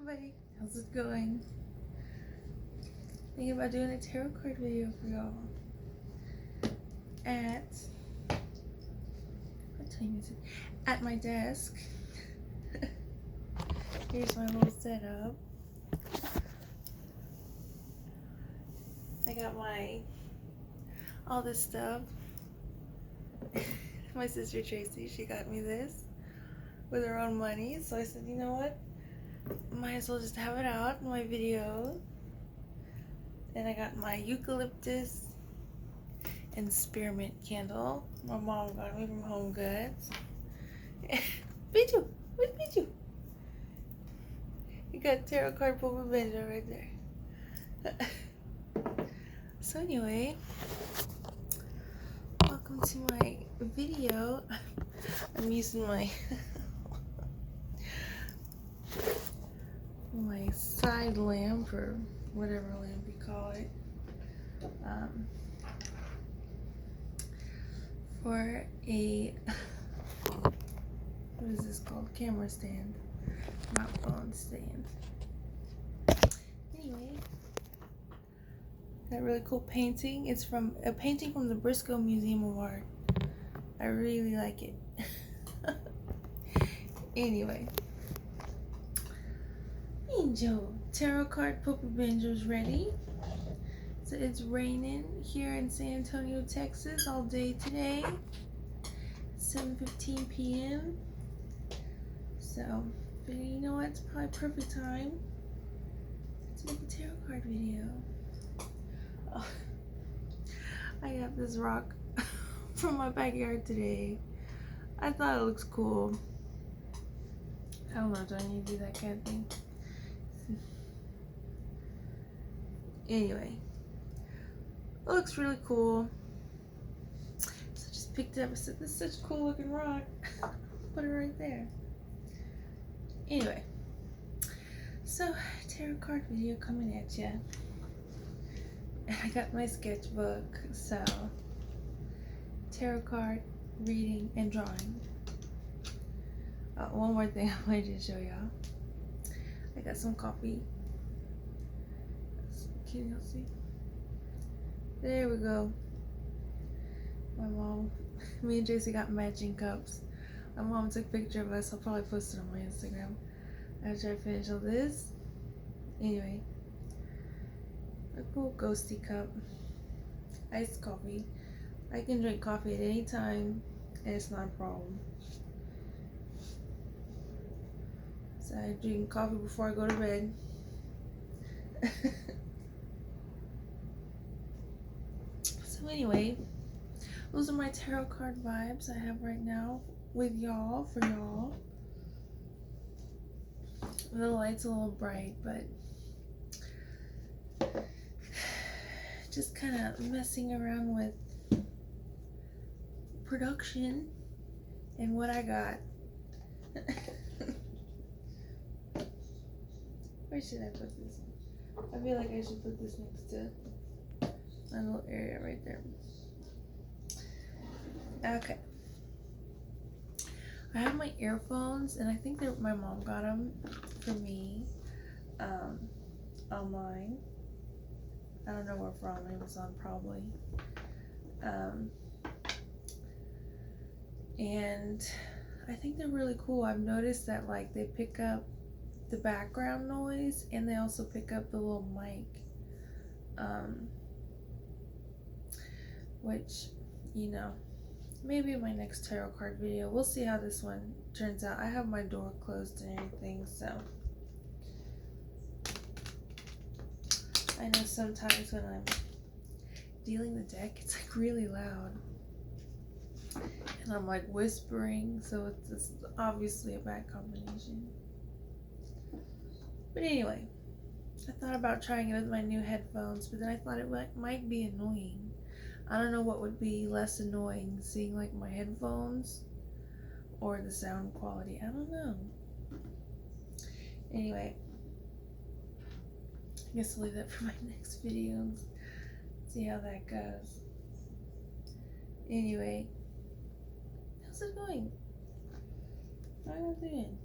everybody, how's it going? Thinking about doing a tarot card video for y'all at, what time is it? At my desk. Here's my little setup. I got all this stuff. My sister Tracy, she got me this with her own money, so I said, you know what? Might as well just have it out in my video. And I got my eucalyptus and spearmint candle. My mom got me from Home Goods. Bijou, where's Bijou? You got tarot card Popa Benjo right there. So anyway, welcome to my video. I'm using my my side lamp, or whatever lamp you call it, for a what is this called? Camera stand, not phone stand. Anyway, that really cool painting. It's from a painting from the Briscoe Museum of Art. I really like it. Anyway, Angel tarot card Popa Benjo's ready. So it's raining here in San Antonio, Texas all day today. 7:15 p.m. So, but you know what? It's probably perfect time to make a tarot card video. Oh, I got this rock from my backyard today. I thought it looks cool. I don't know, do I need to do that kind of thing? Anyway, it looks really cool. So I just picked it up and said, this is such a cool looking rock. Put it right there. Anyway, so tarot card video coming at ya. And I got my sketchbook, so tarot card reading and drawing. One more thing I wanted to show y'all. I got some coffee. Can y'all see? There we go. My mom, me and JC got matching cups. My mom took a picture of us. I'll probably post it on my Instagram after I finish all this. Anyway, a cool ghosty cup. Iced coffee. I can drink coffee at any time, and it's not a problem. So I drink coffee before I go to bed. So anyway, those are my tarot card vibes I have right now with y'all, for y'all. The light's a little bright, but just kind of messing around with production and what I got. Where should I put this? I feel like I should put this next to my little area right there. Okay. I have my earphones, and I think that my mom got them for me online. I don't know where from, Amazon probably. And I think they're really cool. I've noticed that like they pick up the background noise, and they also pick up the little mic, which, you know, maybe in my next tarot card video, we'll see how this one turns out. I have my door closed and everything, so I know sometimes when I'm dealing the deck, it's like really loud, and I'm like whispering, so it's obviously a bad combination. But anyway, I thought about trying it with my new headphones, but then I thought it might be annoying. I don't know what would be less annoying, seeing like my headphones or the sound quality. I don't know. Anyway, I guess I'll leave that for my next video and see how that goes. Anyway, how's it going? How are you doing?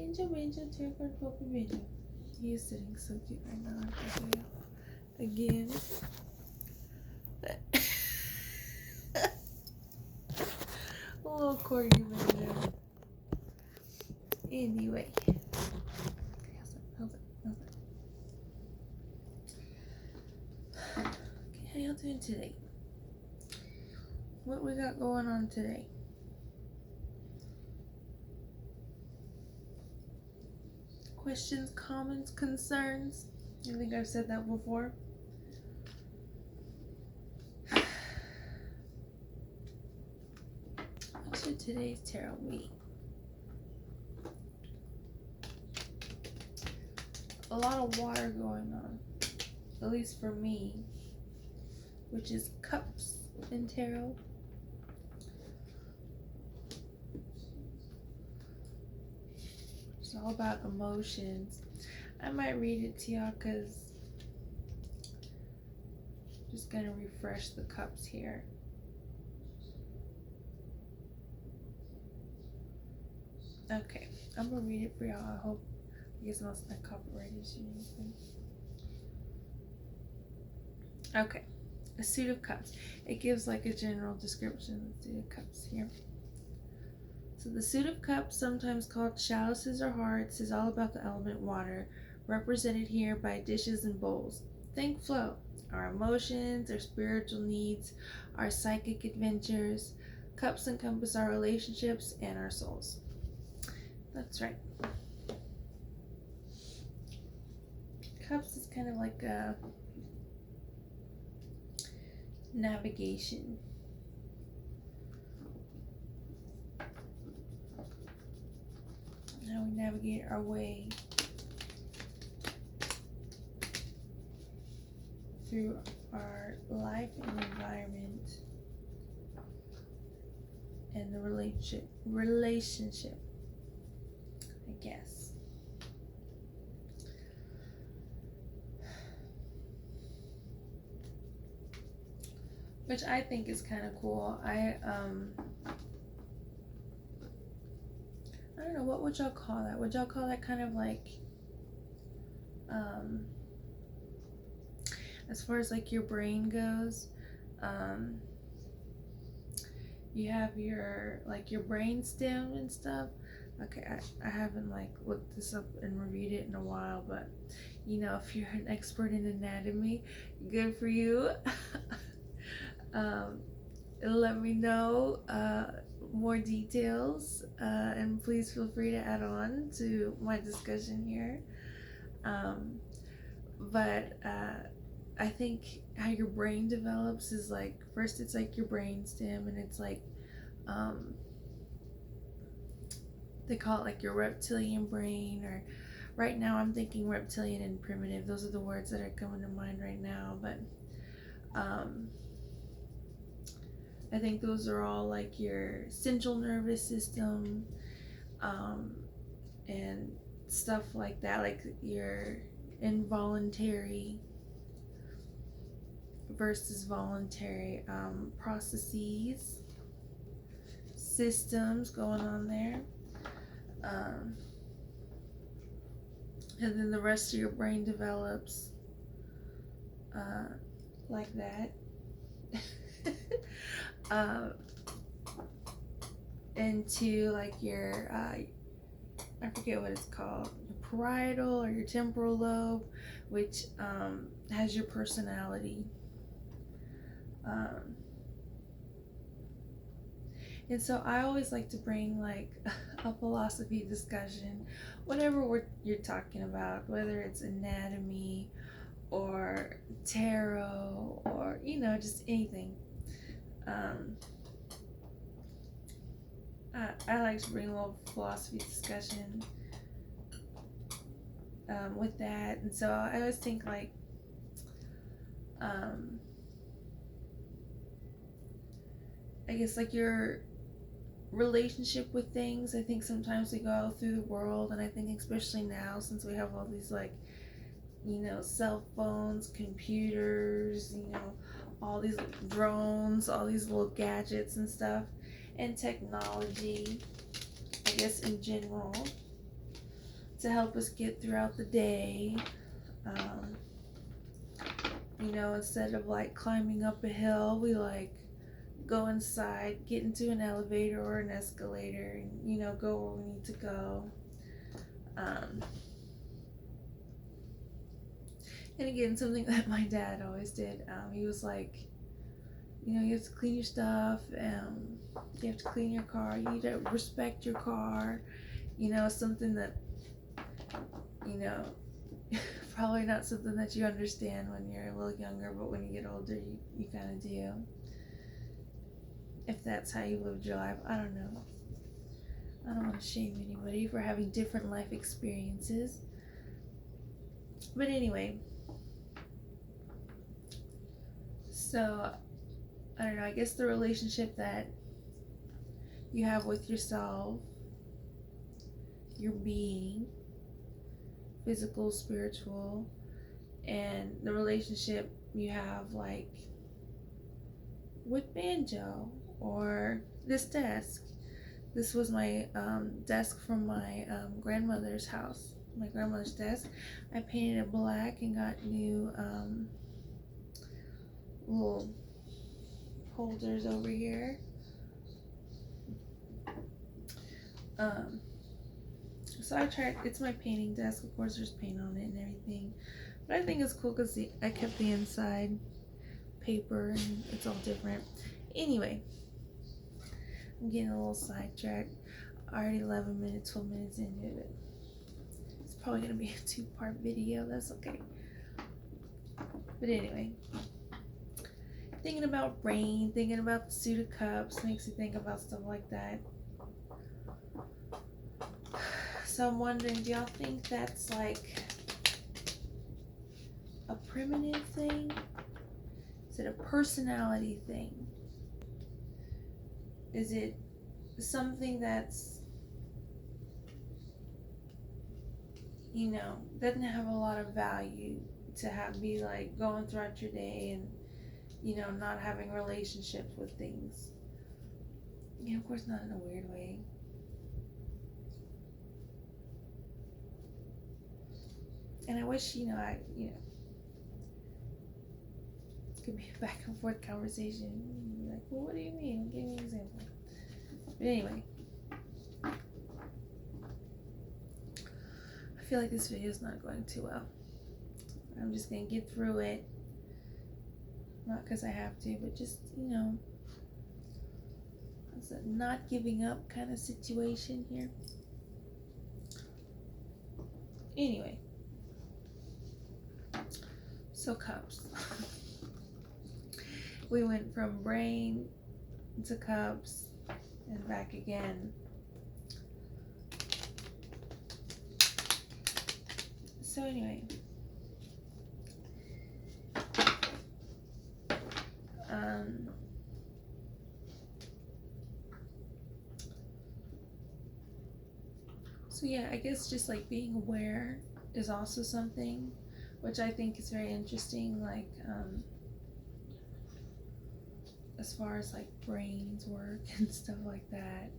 Angel, Angel, Terrified Puppy Angel. He is sitting so cute right now. Again. A little corgi Benjamin. Anyway. How's it? Okay, how y'all doing today? What we got going on today? Questions, comments, concerns? I think I've said that before. What should today's tarot be? A lot of water going on, at least for me, which is cups in tarot. It's all about emotions. I might read it to y'all because I'm just gonna refresh the cups here. Okay, I'm gonna read it for y'all. I hope, I guess it's not copyright issue or anything. Okay, a suit of cups. It gives like a general description of the suit of cups here. So the suit of cups, sometimes called chalices or hearts, is all about the element water, represented here by dishes and bowls. Think flow, our emotions, our spiritual needs, our psychic adventures. Cups encompass our relationships and our souls. That's right. Cups is kind of like a navigation. How we navigate our way through our life and environment and the relationship, I guess. Which I think is kind of cool. I don't know, what would y'all call that? Would y'all call that kind of like, as far as like your brain goes, you have your, like your brain stem and stuff. Okay, I haven't like looked this up and reviewed it in a while, but you know, if you're an expert in anatomy, good for you. Let me know more details, and please feel free to add on to my discussion here. But I think how your brain develops is like, first it's like your brain stem, and it's like they call it like your reptilian brain, or right now I'm thinking reptilian and primitive. Those are the words that are coming to mind right now, but I think those are all like your central nervous system, and stuff like that, like your involuntary versus voluntary processes, systems going on there. And then the rest of your brain develops like that. Into like your I forget what it's called, your parietal or your temporal lobe, which has your personality. And so I always like to bring like a philosophy discussion, whatever you're talking about, whether it's anatomy or tarot or, you know, just anything. I like to bring a little philosophy discussion with that. And so I always think like, I guess like your relationship with things. I think sometimes we go through the world, and I think especially now since we have all these like, you know, cell phones, computers, you know, all these drones, all these little gadgets and stuff, and technology, I guess in general, to help us get throughout the day. Um, instead of like climbing up a hill, we like go inside, get into an elevator or an escalator, and go where we need to go. And again, something that my dad always did, he was like, you have to clean your stuff, you have to clean your car, you need to respect your car, something that, probably not something that you understand when you're a little younger, but when you get older, you kind of do. If that's how you lived your life, I don't know. I don't want to shame anybody for having different life experiences. But anyway, so I don't know, I guess the relationship that you have with yourself, your being, physical, spiritual, and the relationship you have like with banjo or this desk. This was my desk from my grandmother's house, my grandmother's desk. I painted it black and got new little holders over here. So I tried, it's my painting desk, of course there's paint on it and everything, but I think it's cool because I kept the inside paper and it's all different. Anyway, I'm getting a little sidetracked. Already 11 minutes, 12 minutes into it. It's probably going to be a 2-part video, that's okay. But anyway, thinking about rain, thinking about the Suit of Cups, makes you think about stuff like that. So I'm wondering, do y'all think that's like a primitive thing? Is it a personality thing? Is it something that's, doesn't have a lot of value to be like going throughout your day and, not having relationships with things? Of course not in a weird way. And I wish, it could be a back and forth conversation. You're like, well, what do you mean? Give me an example. But anyway, I feel like this video is not going too well. I'm just going to get through it. Not because I have to, but just, it's a not giving up kind of situation here. Anyway. So cups. We went from brain to cups and back again. So anyway, so yeah, I guess just like being aware is also something which I think is very interesting, like as far as like brains work and stuff like that.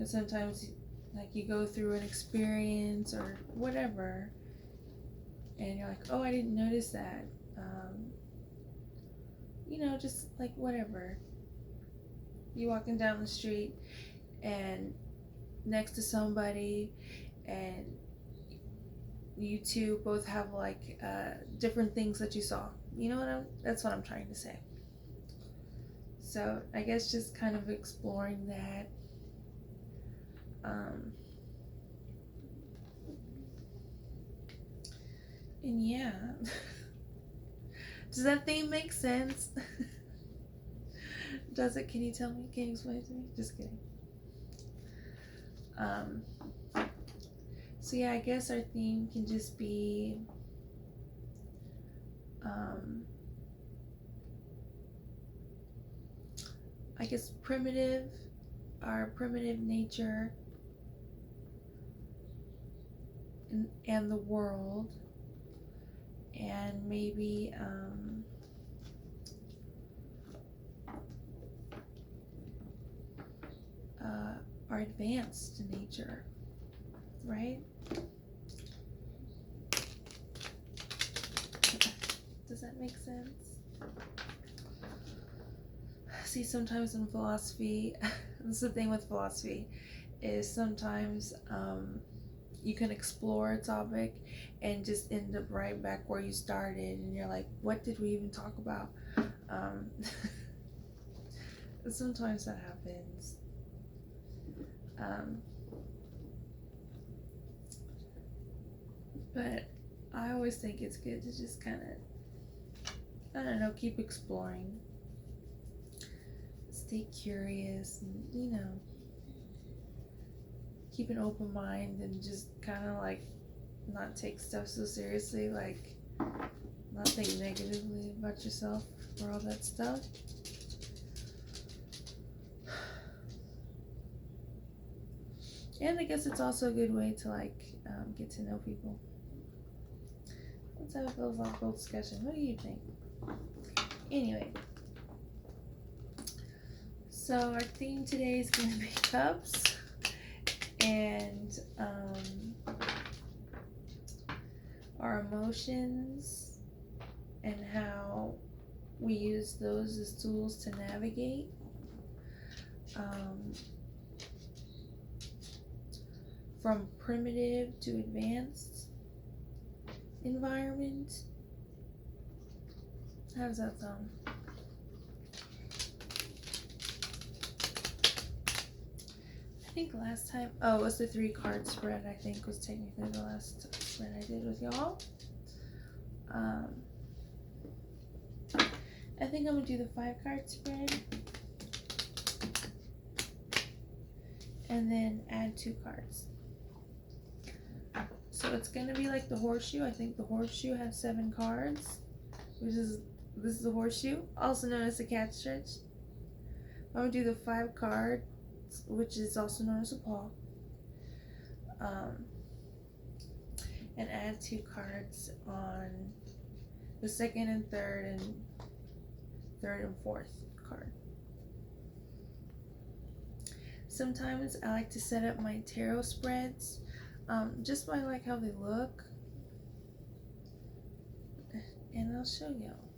Sometimes like you go through an experience or whatever and you're like, oh, I didn't notice that. Just like whatever. You walking down the street and next to somebody and you two both have like different things that you saw. That's what I'm trying to say. So I guess just kind of exploring that. And yeah. Does that theme make sense? Does it? Can you tell me? Can you explain it to me? Just kidding. So yeah, I guess our theme can just be I guess our primitive nature and the world, and maybe our advanced nature, right? Does that make sense? See, sometimes in philosophy, this is the thing with philosophy, is sometimes you can explore a topic and just end up right back where you started, and you're like, what did we even talk about? Sometimes that happens. But I always think it's good to just kind of, I don't know, keep exploring. Stay curious and, you know, keep an open mind and just kind of like not take stuff so seriously, like not think negatively about yourself or all that stuff. And I guess it's also a good way to like get to know people. Let's have a philosophical discussion. What do you think? Anyway, so our theme today is going to be cups, and our emotions and how we use those as tools to navigate. From primitive to advanced environment. How does that sound? I think last time, it was the 3-card spread, I think, was technically the last spread I did with y'all. I think I'm going to do the 5-card spread. And then add 2 cards. So it's going to be like the horseshoe. I think the horseshoe has 7 cards. This is the horseshoe, also known as the cat stretch. I'm going to do the 5 cards, which is also known as a paw. And add 2 cards on the 2nd and 3rd and 3rd and 4th card. Sometimes I like to set up my tarot spreads just by like how they look, and I'll show y'all.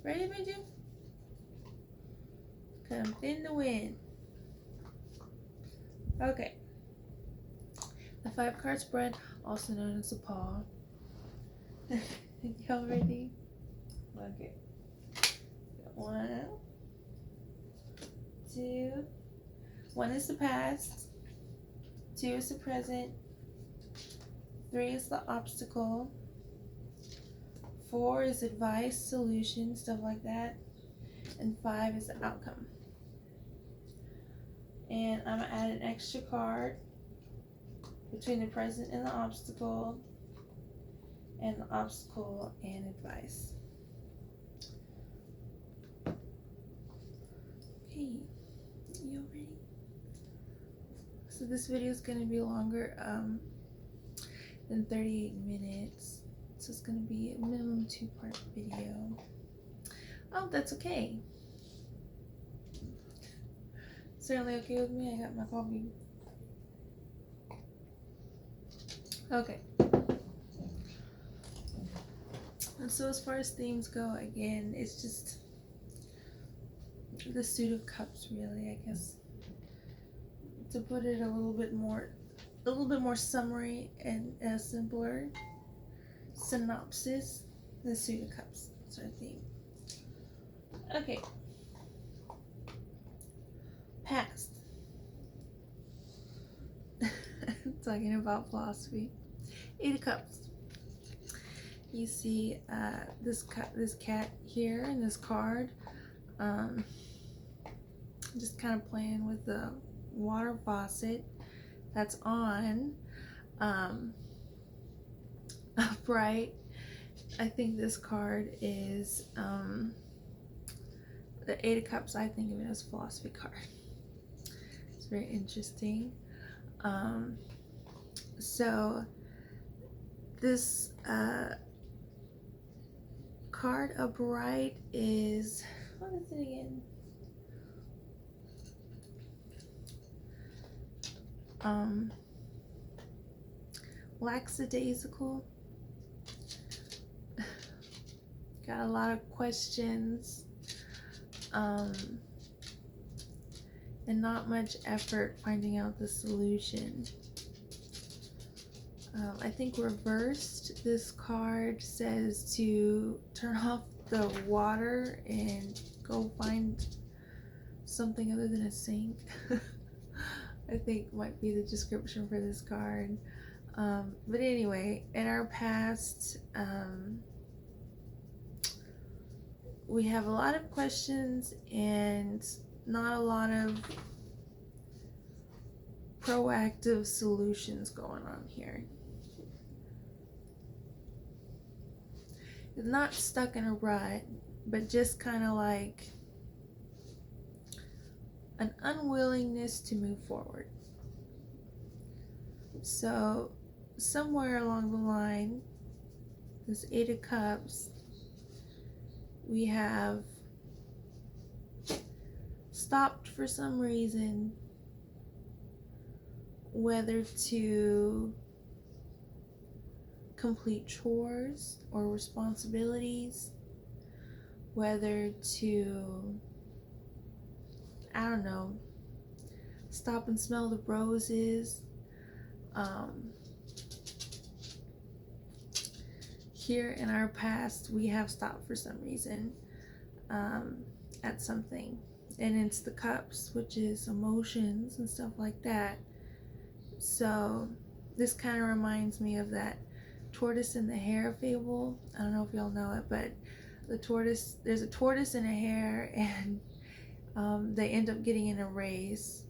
Ready, Benji? Come in the wind. Okay. The 5-card spread, also known as a paw. Y'all ready? Okay. 1, 2. 1 is the past. 2 is the present. 3 is the obstacle. 4 is advice, solution, stuff like that. And 5 is the outcome. And I'm going to add an extra card between the present and the obstacle and advice. Okay, you ready? So this video is going to be longer than 38 minutes. So it's going to be a minimum 2-part video. Oh, that's okay. Certainly okay with me. I got my coffee. Okay. And so as far as themes go, again, it's just the Suit of Cups, really, I guess. To put it a little bit more summary and a simpler synopsis, the Suit of Cups. That's our theme. Okay. Past. Talking about philosophy. 8 of Cups. You see this cat here in this card, just kind of playing with the water faucet that's on, upright. I think this card is the 8 of Cups. I think of it as a philosophy card. It's very interesting. So this card upright is, what is it again? um, lackadaisical. Got a lot of questions, and not much effort finding out the solution. I think reversed, this card says to turn off the water and go find something other than a sink. I think might be the description for this card. But anyway, in our past, we have a lot of questions and not a lot of proactive solutions going on here. It's not stuck in a rut, but just kind of like an unwillingness to move forward. So somewhere along the line, this Eight of Cups, we have stopped for some reason, whether to complete chores or responsibilities, whether to, I don't know, stop and smell the roses. Here in our past, we have stopped for some reason at something, and it's the cups, which is emotions and stuff like that. So this kind of reminds me of that tortoise and the hare fable. I don't know if y'all know it, but there's a tortoise and a hare, and they end up getting in a race,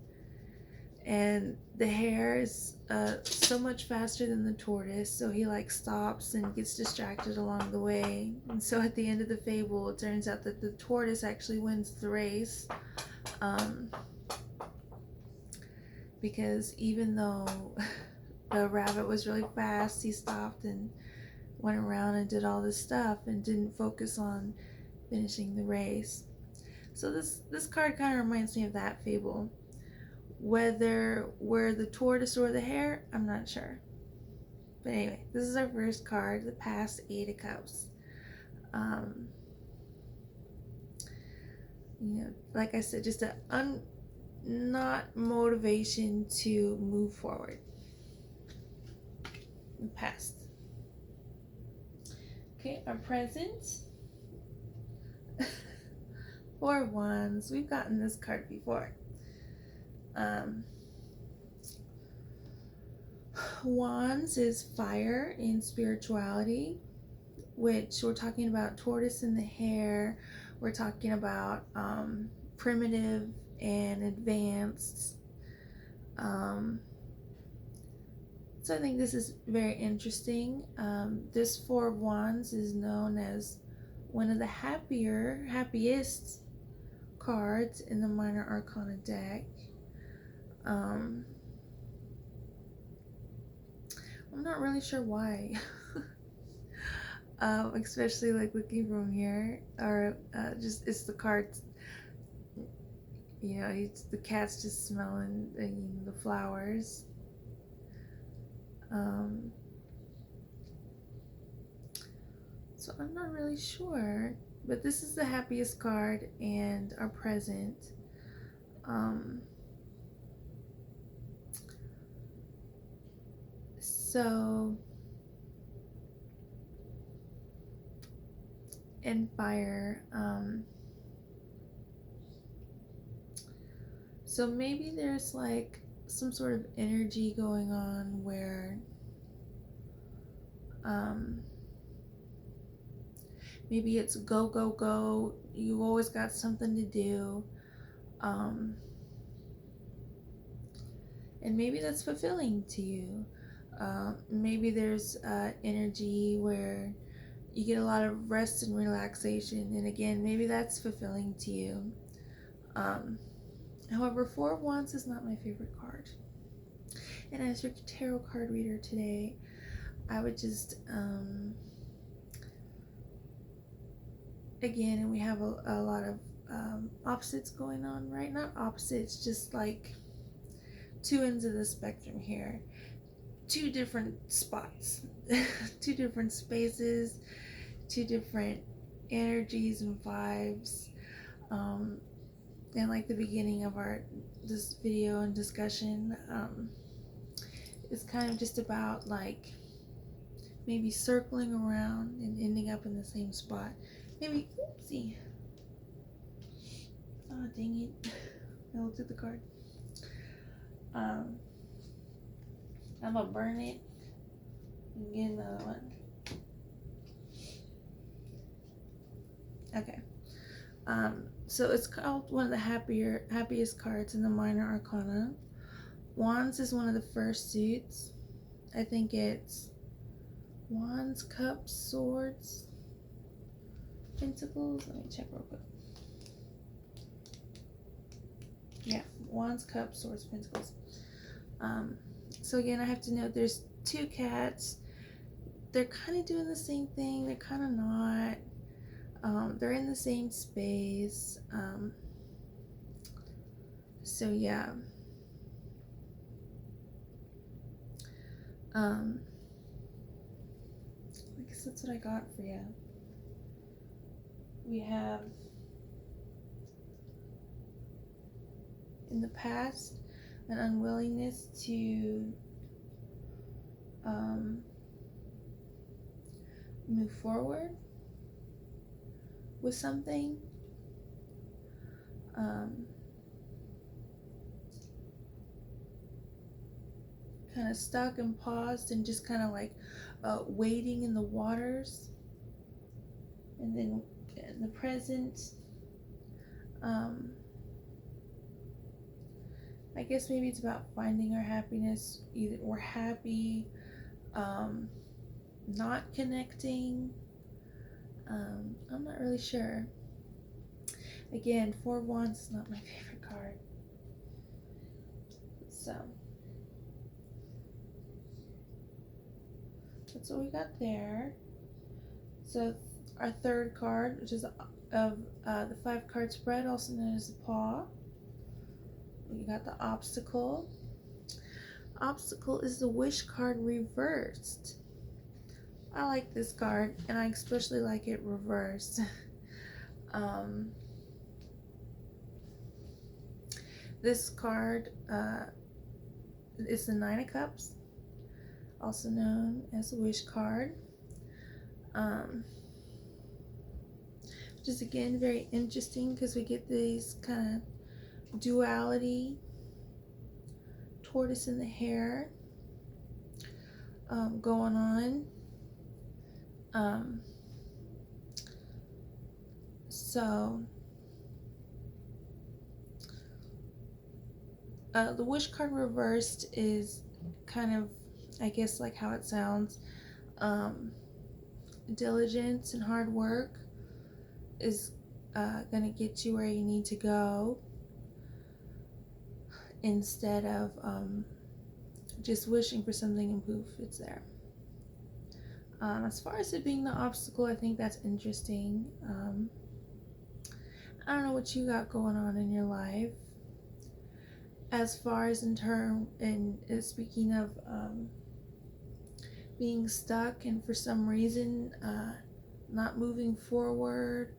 and the hare is so much faster than the tortoise, so he like stops and gets distracted along the way. And so at the end of the fable, it turns out that the tortoise actually wins the race, because even though the rabbit was really fast, he stopped and went around and did all this stuff and didn't focus on finishing the race. So this card kind of reminds me of that fable. Whether we're the tortoise or the hare, I'm not sure. But anyway, this is our first card, the past Eight of Cups. Like I said, just not motivation to move forward. The past. Okay, our present. Four of Wands. We've gotten this card before. Wands is fire in spirituality, which we're talking about tortoise and the hare. We're talking about primitive and advanced. So I think this is very interesting. This Four of Wands is known as one of the happiest cards in the Minor Arcana deck. I'm not really sure why. Especially like looking from here, or just it's the cards. It's the cat's just smelling the flowers. So I'm not really sure, but this is the happiest card and our present. So in fire, so maybe there's like some sort of energy going on where maybe it's go, go, go. You've always got something to do. And maybe that's fulfilling to you. Maybe there's energy where you get a lot of rest and relaxation. And again, maybe that's fulfilling to you. However, Four of Wands is not my favorite card. And as your tarot card reader today, I would just, again, and we have a lot of opposites going on, right? Not opposites, just like two ends of the spectrum here, two different spots, two different spaces, two different energies and vibes. And like the beginning of this video and discussion, it's kind of just about like maybe circling around and ending up in the same spot. Maybe, oopsie. Oh, dang it. I looked at the card. I'm gonna burn it and get another one. Okay. So it's called one of the happiest cards in the Minor Arcana. Wands is one of the first suits. I think it's Wands, Cups, Swords, Pentacles. Let me check real quick. Yeah, Wands, Cups, Swords, Pentacles. So again, I have to note there's two cats. They're kind of doing the same thing. They're kind of not. They're in the same space. So yeah. I guess that's what I got for you. We have in the past an unwillingness to move forward with something. Kind of stuck and paused and just kind of like waiting in the waters. And then in the present, I guess maybe it's about finding our happiness. Either we're happy, not connecting. I'm not really sure. Again, Four of Wands is not my favorite card. So that's what we got there. So our third card, which is of the 5-card spread, also known as the paw. We got the Obstacle. Obstacle is the Wish card reversed. I like this card, and I especially like it reversed. This card is the 9 of Cups, also known as the Wish card. Which is again very interesting because we get these kind of duality, tortoise in the hare going on. So the Wish card reversed is kind of, I guess, like how it sounds. Diligence and hard work is gonna get you where you need to go, instead of just wishing for something and poof, it's there. As far as it being the obstacle, I think that's interesting. I don't know what you got going on in your life. As far as speaking of being stuck and for some reason not moving forward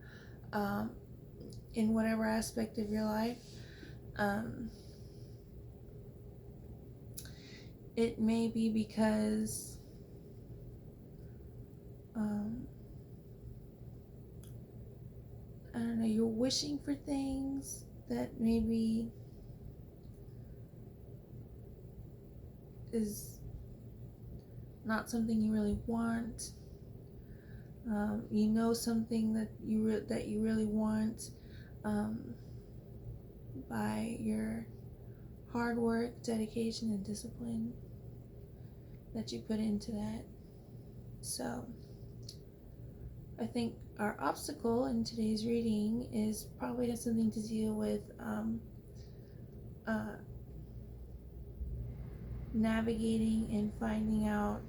in whatever aspect of your life, it may be because I don't know, you're wishing for things that maybe is not something you really want. You know something that you really want by your hard work, dedication, and discipline that you put into that. So I think our obstacle in today's reading is probably has something to deal with navigating and finding out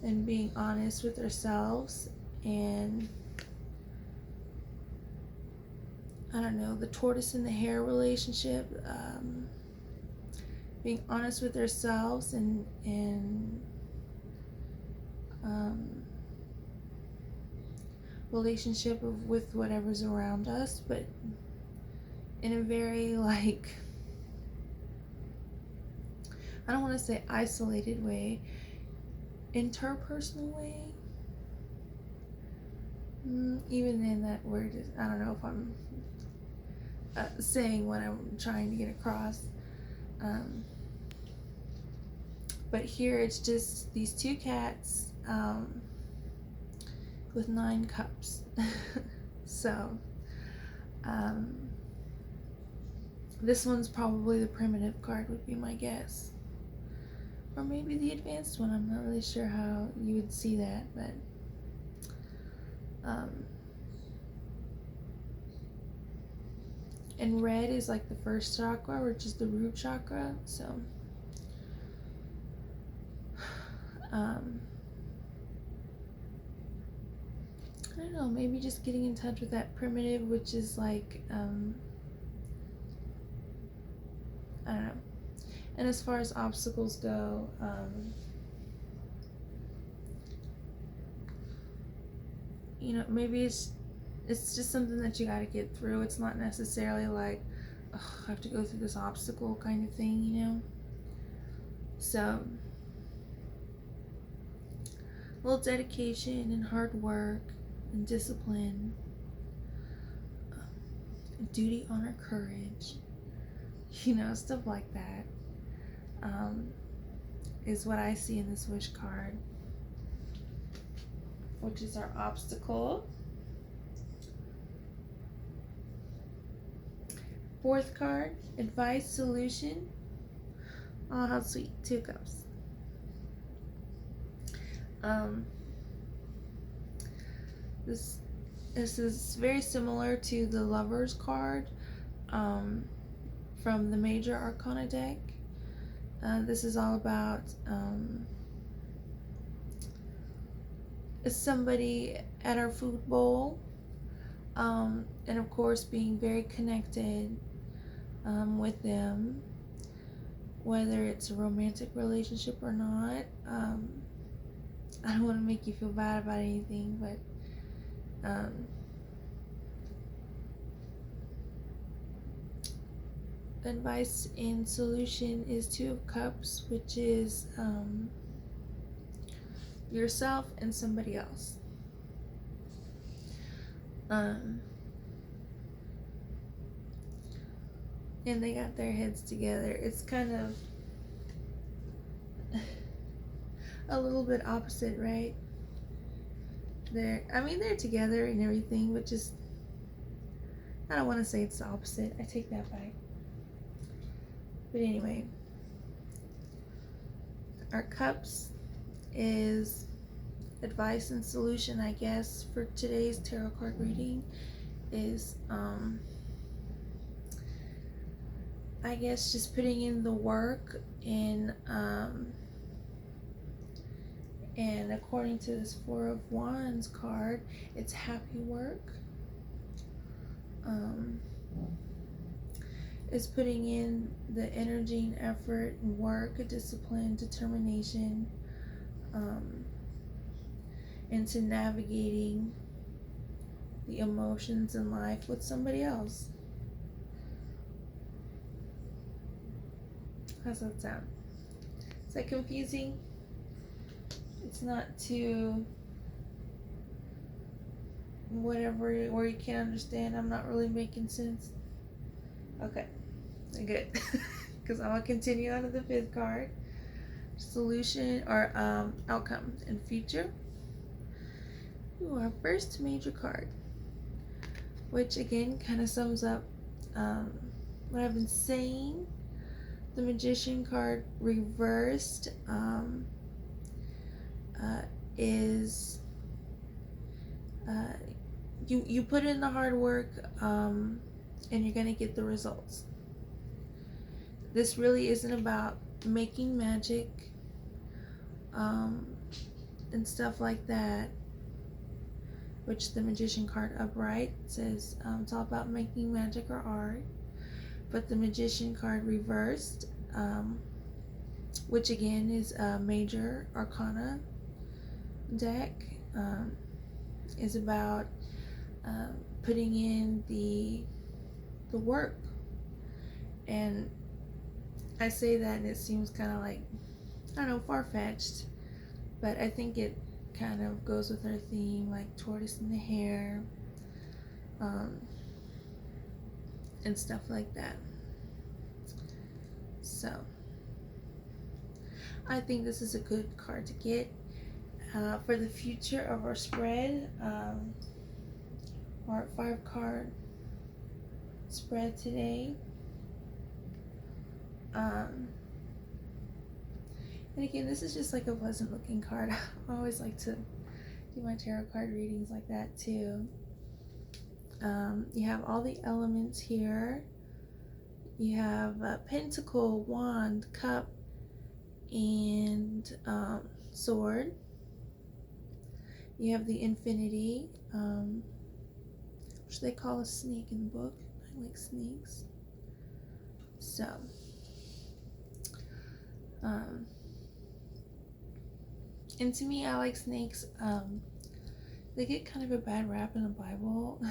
and being honest with ourselves, and I don't know, the tortoise and the hare relationship, being honest with ourselves and relationship with whatever's around us, but in a very, like, I don't want to say isolated way, interpersonal way. Even then, that word is, I don't know if I'm saying what I'm trying to get across. But here it's just these two cats with 9 cups. So, this one's probably the primitive card, would be my guess. Or maybe the advanced one. I'm not really sure how you would see that, but and red is like the first chakra, which is the root chakra. So I don't know, maybe just getting in touch with that primitive, which is like I don't know. And as far as obstacles go, you know, maybe it's just something that you got to get through. It's not necessarily like, oh, I have to go through this obstacle kind of thing, you know. So a little dedication and hard work and discipline, duty, honor, courage, you know, stuff like that, is what I see in this wish card, which is our obstacle. 4th card, advice, solution. Oh, how sweet, 2 cups. This is very similar to the Lovers card from the Major Arcana deck. This is all about somebody at our food bowl, and of course being very connected with them, whether it's a romantic relationship or not. I don't want to make you feel bad about anything, but advice and solution is 2 of Cups, which is yourself and somebody else. And they got their heads together. It's kind of a little bit opposite, right? They're together and everything, but just, I don't want to say it's the opposite. I take that back. But anyway, our Cups is advice and solution, I guess, for today's tarot card reading is I guess just putting in the work and according to this 4 of Wands card, it's happy work. Is putting in the energy and effort and work, discipline, determination, into navigating the emotions in life with somebody else. How's that sound? Is that confusing? It's not too whatever where you can't understand. I'm not really making sense. Okay, good. Because I'm gonna continue on to the 5th card. Solution or outcome and future. Ooh, our first major card, which again kind of sums up what I've been saying. The Magician card reversed is you put in the hard work and you're gonna get the results. This really isn't about making magic and stuff like that. which the Magician card upright says it's all about making magic or art. But the Magician card reversed, which again is a major arcana deck, is about putting in the work. And I say that and it seems kind of like, I don't know, far-fetched, but I think it kind of goes with our theme, like tortoise in the hare, and stuff like that. So I think this is a good card to get for the future of our spread, our 5-card spread today. And again, this is just like a pleasant looking card. I always like to do my tarot card readings like that too. You have all the elements here. You have a pentacle, wand, cup, and sword. You have the infinity, which they call a snake in the book. I like snakes. So, and to me, I like snakes. They get kind of a bad rap in the Bible.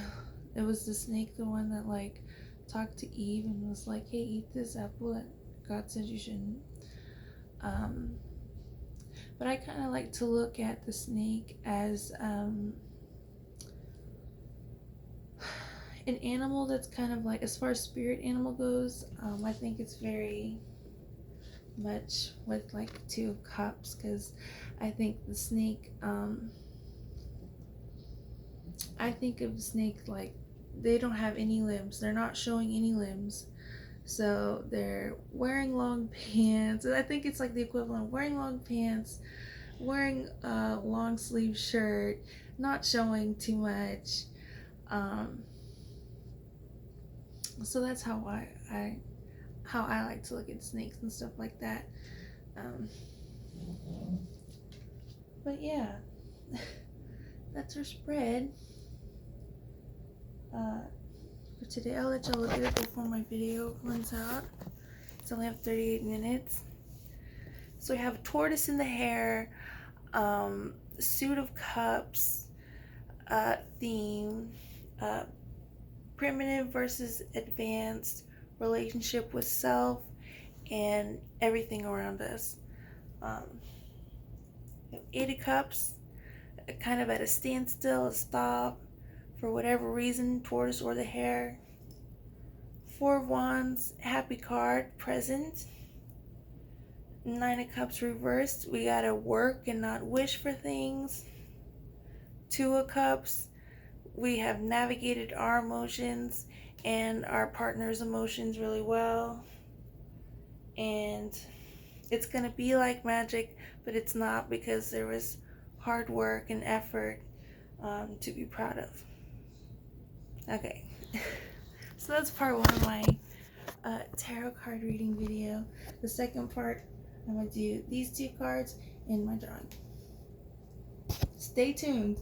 It was the snake, the one that like talked to Eve and was like, "Hey, eat this apple that God said you shouldn't." But I kind of like to look at the snake as an animal that's kind of like, as far as spirit animal goes, I think it's very much with like 2 of Cups, because I think the snake, I think of snake like they don't have any limbs. They're not showing any limbs. So they're wearing long pants. I think it's like the equivalent of wearing long pants, wearing a long sleeve shirt, not showing too much. So that's how I like to look at snakes and stuff like that. But yeah, that's our spread for today. I'll let y'all look at it before my video runs out. It's only have 38 minutes. So we have a tortoise in the hare, suit of cups, theme, primitive versus advanced, relationship with self, and everything around us. 8 of Cups, kind of at a standstill, a stop, for whatever reason, tortoise or the hare. 4 of Wands, happy card, present. 9 of Cups reversed, we gotta work and not wish for things. 2 of Cups, we have navigated our emotions and our partner's emotions really well, and it's gonna be like magic, but it's not, because there was hard work and effort to be proud of. Okay, so that's part 1 of my tarot card reading video. The second part, I'm gonna do these 2 cards in my drawing. Stay tuned.